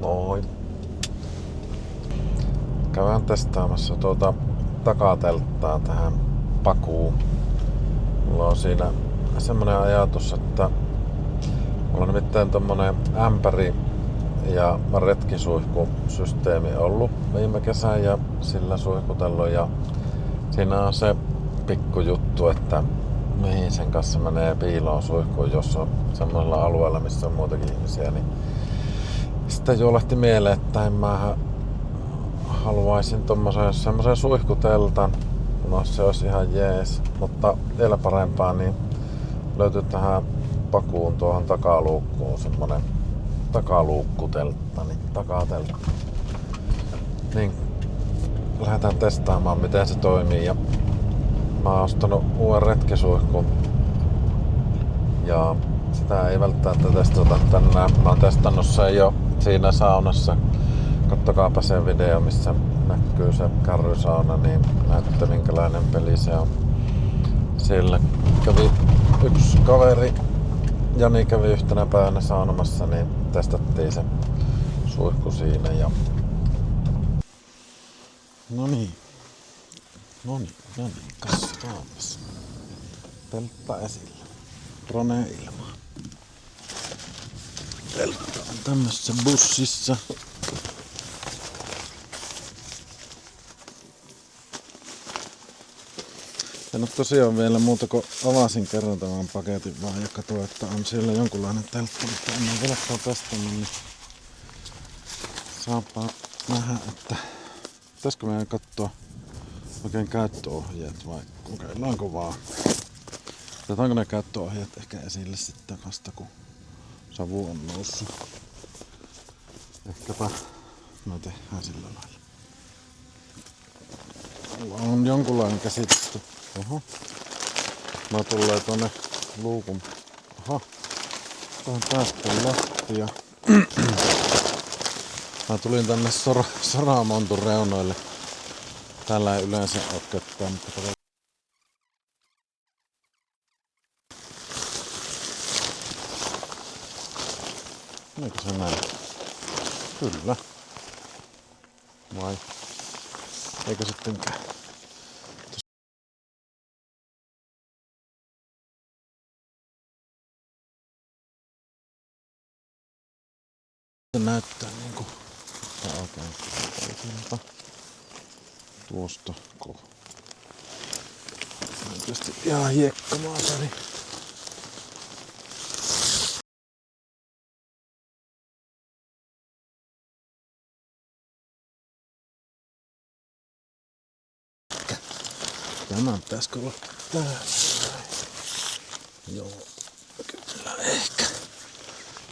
Moi. Käydään testaamassa takatelttaa tähän pakuun. Mulla on siinä semmonen ajatus, että mulla on nimittäin tommonen ämpäri ja retkisuihkusysteemi ollut viime kesän ja sillä suihkutellut, ja siinä on se pikkujuttu, että mihin sen kanssa menee piiloon suihkuun, jos on semmoisella alueella, missä on muutakin ihmisiä, niin sitten juolahti mieleen, että mä haluaisin semmoisen suihkuteltan, no se olisi ihan jees, mutta vielä parempaa, niin löytyy tähän pakuun tuohon takaluukkuun semmonen takaluukkuteltta, niin takateltta. Niin lähdetään testaamaan, miten se toimii, ja mä oon ostanut uuden retkisuihkun ja sitä ei välttämättä testata tänään. Mä oon testannut sen jo siinä saunassa. Kattokaapa se video, missä näkyy se kärrysauna, niin näette minkälainen peli se on. Siellä kävi yksi kaveri, Jani kävi yhtenä päivänä saunomassa, niin testattiin se suihku siinä. Ja No niin, kasvaamas. Teltta esillä. Drone ilmaa. Teltta on tämmössä bussissa. En oo tosiaan vielä muuta kuin avasin kerran tämän paketin vaan ja katsoin, että on siellä jonkunlainen teltta, mutta en ole vieläkään testannut, niin saapa nähdä, että pitäisikö meidän katsoa oikein käyttöohjeet vai kokeillaanko vaan. Otetaanko ne käyttöohjeet ehkä esille sitten vasta, kun savu on noussut. Ehkäpä me tehdään sillä lailla. Mulla on jonkunlainen käsitys. Oho. Mä tulee tonne luukun. Aha. Tähän päästään lattia. Mä tulin tänne Soramontun reunoille. Täällä ei yleensä oo ketään, mutta katsotaan. Eikö se näin? Kyllä. Vai? Eikö sittenkään? Se näyttää niinku oikein oikealta tuosta kohtaa. Tietysti ihan hiekkamaasari. Tämä pitäisikö olla täällä? Joo,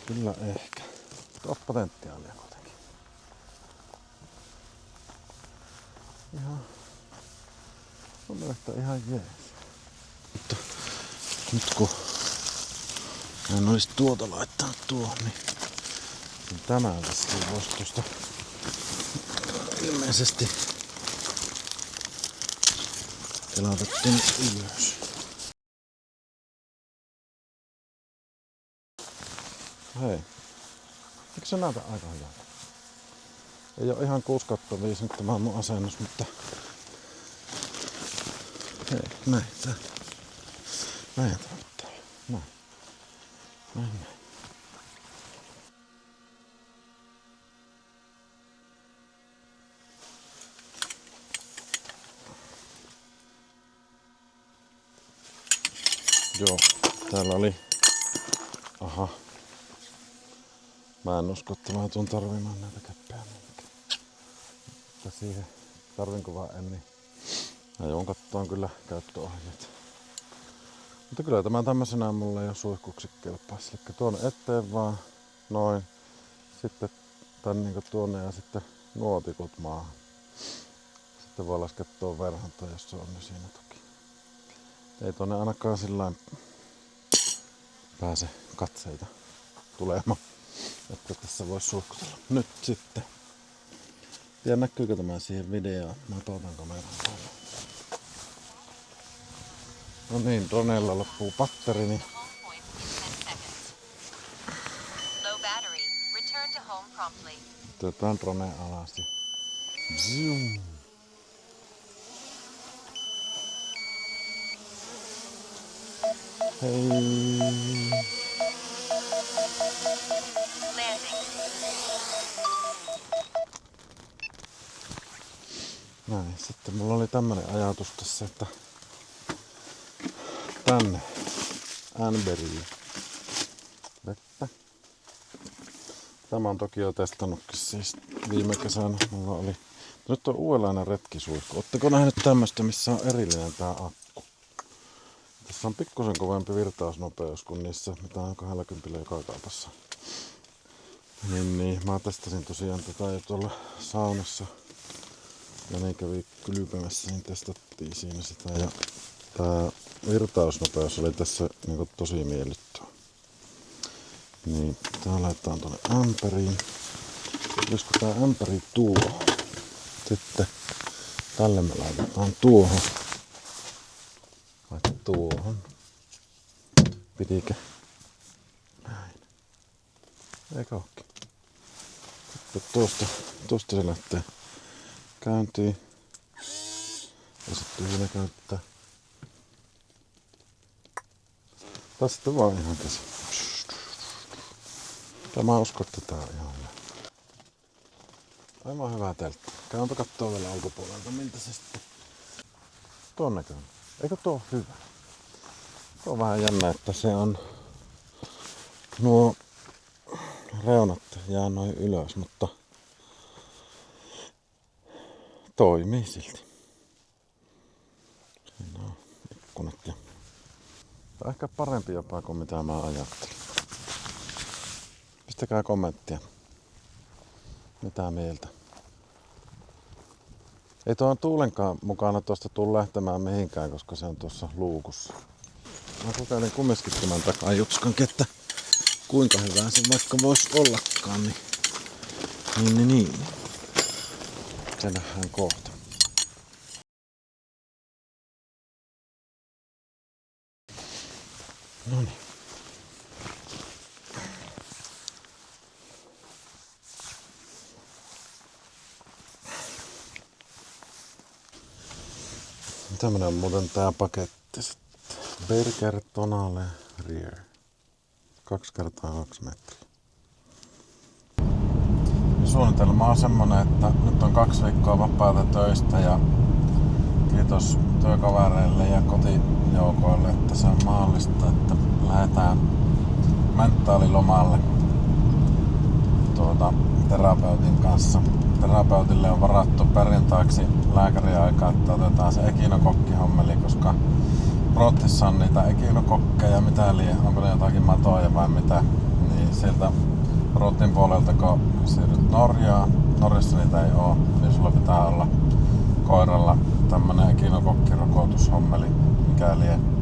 kyllä ehkä. On potentiaalia kuitenkin. Ihan. Mun mielestä ihan jees. Mutta nyt kun en olisi tuota laittanut tuohon, niin tämä vissiin voisi tuosta ilmeisesti elautettiin ylös. Hei. Eikö se näytä aika hyvältä? Ei oo ihan 6/5 nyt tämä mun asennus, mutta hei, näin tää. Näin tarvittaa olla. Näin. Joo, täällä oli. Aha. Mä en usko, että mä tuun tarvimaan näitä käppejä. Mutta siihen tarvinko vaan en, niin mä joudun kattoon kyllä käyttöohjeet. Mutta kyllä tämä tämmösenä mulle jo suihkuksi kelpaisi. Eli tuonne eteen vaan noin. Sitten tän niinku tuonne ja sitten nuotikut maahan. Sitten voi laskea tuon verhonta, jos se on niin siinä toki. Ei tuonne ainakaan sillain pääse katseita tulemaan, että tässä voisi suihkutella. Nyt sitten. Tiedän näkyykö tämä siihen videoon. Mä otan kameran päälle. No niin, dronella loppuu batteri, niin Otetaan drone alas. Zoom. Hei. Näin, sitten mulla oli tämmönen ajatus tässä, että tänne Anberiin vettä. Tämä on toki jo testannutkin siis viime kesänä. Mulla oli. Nyt on uudenlainen retkisuihku. Ootteko nähnyt tämmöstä, missä on erillinen tää akku? Tässä on pikkusen kovempi virtausnopeus kuin niissä, mitä on 20 joka kaupassa. Niin, mä testasin tosiaan tätä jo tuolla saunassa. Ja niin kävi kylpemässä, niin testattiin siinä sitä. Ja tää virtausnopeus oli tässä niin tosi miellyttävä. Niin, tää laitetaan tuonne ämpäriin. Olisiko tää ämpäri tuohon? Sitten tälle me laitetaan tuohon. Vaikka tuohon. Pitikö? Näin. Eikö ookin? Sitten tuosta se lähtee käyntiin. Ja sitten siinä käyttää. Tai sitten vaan ihan käsi. Mä uskon, että tää on ihan hyvä. Aivan hyvä teltta. Käympä kattoo vielä ulkopuolelta, miltä se sitten tuon näköinen. Eikö tuo ole hyvä? Tuo on vähän jännä, että se on nuo reunat jää noin ylös, mutta toimii silti. Siinä on ikkunat ja tämä on ehkä parempi jopa kuin mitä mä ajattelin. Pistäkää kommenttia. Mitä mieltä? Ei tuon tuulenkaan mukana tuosta tule lähtemään mihinkään, koska se on tuossa luukussa. Mä kokeilin kumiskittimen takaa jutskankin, että kuinka hyvää se vaikka voisi ollakaan, niin. Se nähdään kohta. Noniin. Tämmönen on muuten tää paketti sitten. Berger Tonale Rear. 2x2 metriä. Suunnitelma on semmonen, että nyt on 2 viikkoa vapaata töistä ja kiitos työkavereille ja kotijoukoille, että se on mahdollista, että lähdetään mentaalilomalle terapeutin kanssa. Terapeutille on varattu perjantaiksi lääkäriaika, että otetaan se ekinokokkihommeli, koska Ruotsissa on niitä ekinokokkeja, mitä liian, onko ne jotakin matoja vai mitä, niin sieltä Ruotsin puolelta kun siirryt Norjaan, Norjassa niitä ei oo, niin sulla pitää olla koiralla tämmönen ekinokokkirokotushommeli, mikä liian.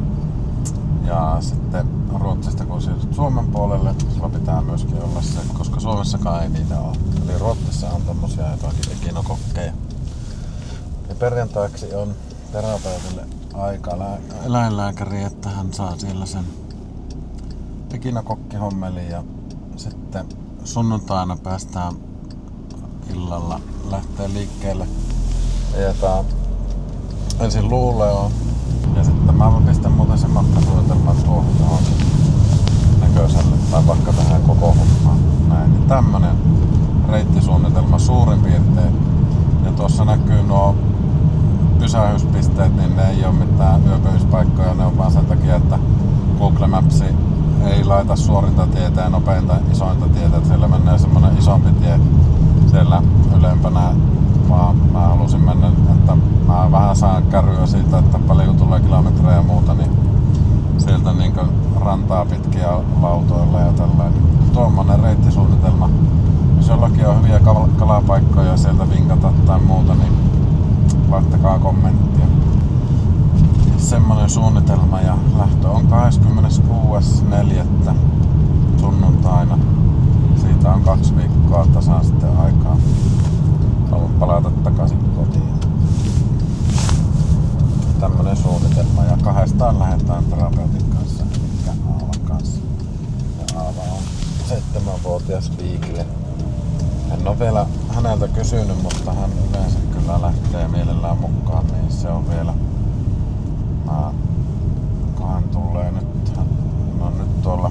Ja sitten Ruotsista kun siirryt Suomen puolelle, sulla pitää myöskin olla se, koska Suomessakaan ei niitä ole. Eli Ruotsissa on tommosia jotakin ekinokokkeja. Ja perjantaiksi on terapeutille aika eläinlääkäri, että hän saa siellä sen ekinokokkihommeli ja sitten sunnuntaina päästään illalla lähtee liikkeelle. Ajetaan ensin Luuleoon ja sitten mä pistän muuten sen matkasuunnitelman tuohon johonkin näköiselle tai vaikka tähän koko hommaan. Näin, niin tämmönen reittisuunnitelma suurin piirtein. Ja tuossa näkyy nuo pysähyspisteet, niin ne ei ole mitään yöpymispaikkoja, ne on vaan sen takia, että Google Maps ei laita suorinta tietä ja nopeinta isointa tietä, että siellä menee semmonen isompi tie siellä ylempänä, vaan mä halusin mennä, että mä vähän saan kärryä siitä, että paljon tulee kilometrejä ja muuta, niin sieltä niin rantaa pitkiä lautoilla ja tällainen. Tuommoinen reittisuunnitelma. Jos jollakin on hyviä kalapaikkoja sieltä vinkata tai muuta, niin laittakaa kommenttia. Semmonen suunnitelma ja lähtö on 26.4. sunnuntaina. Siitä on 2 viikkoa tasan sitten aikaa palata takaisin kotiin. Tämmönen suunnitelma ja 2 lähdetään terapeutin kanssa, eli Aavan kanssa. Ja Aava on 7-vuotias viikille. En ole vielä häneltä kysynyt, mutta hän yleensä kyllä lähtee mielellään mukaan, niin se on vielä. Kun hän tulee nyt, hän on nyt tuolla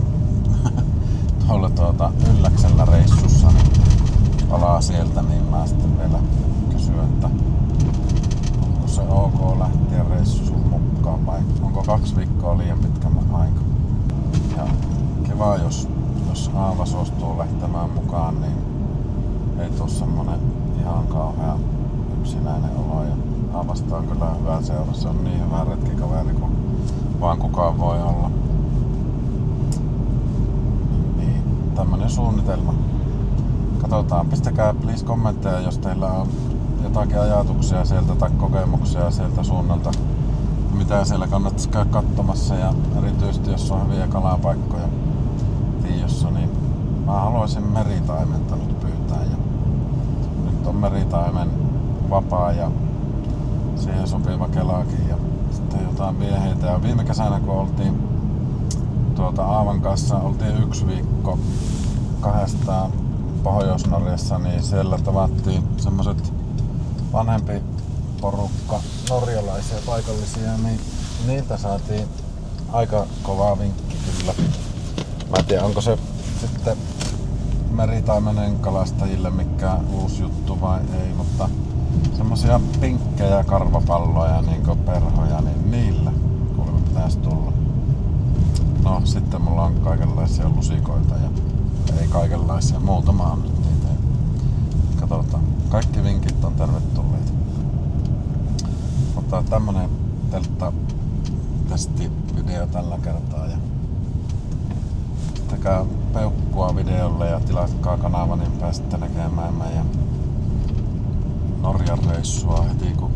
Ylläksellä reissussa, niin palaa sieltä, niin mä sitten vielä kysyn, että onko se ok lähteä reissuun mukaan vai onko 2 viikkoa liian pitkä aika. Ja kiva, jos Aava suostuu lähtemään mukaan, niin ei tuu semmonen ihan kauhean yksinäinen olo. Ja Aavasta on kyllä hyvä seura, se on niin hyvä retkikaveri kuin vaan kukaan voi olla. Niin, tämmönen suunnitelma. Katsotaan, pistäkää please kommentteja, jos teillä on jotakin ajatuksia sieltä tai kokemuksia sieltä suunnalta, mitä siellä kannattaisi käydä katsomassa, ja erityisesti jos on hyviä kalapaikkoja Tiiossa, niin mä haluaisin meritaimenta nyt pyytää, ja nyt on meritaimen vapaa ja siihen sopiva kelaakin ja sitten jotain vieheitä. Ja viime kesänä kun oltiin Aavan kanssa, oltiin 1 viikko 2 Pohjois-Norjassa, niin siellä tavattiin semmoset vanhempi porukka norjalaisia paikallisia, niin niiltä saatiin aika kovaa vinkki kyllä. Mä en tiedä, onko se sitten meritaimenen kalastajille mikään uusi juttu vai ei, mutta semmosia pinkkejä karvapalloja, niinku perhoja, niin niillä kuulemma pitäisi tulla. No sitten mulla on kaikenlaisia lusikoita ja ei kaikenlaisia, muutama on nyt niitä. Katsotaan. Kaikki vinkit on tervetulleita. Mutta tämmönen teltta-testi-video tällä kertaa. Ja pistäkää peukkua videolle ja tilatkaa kanava, niin pääsette näkemään meidän Norjan reissua heti kun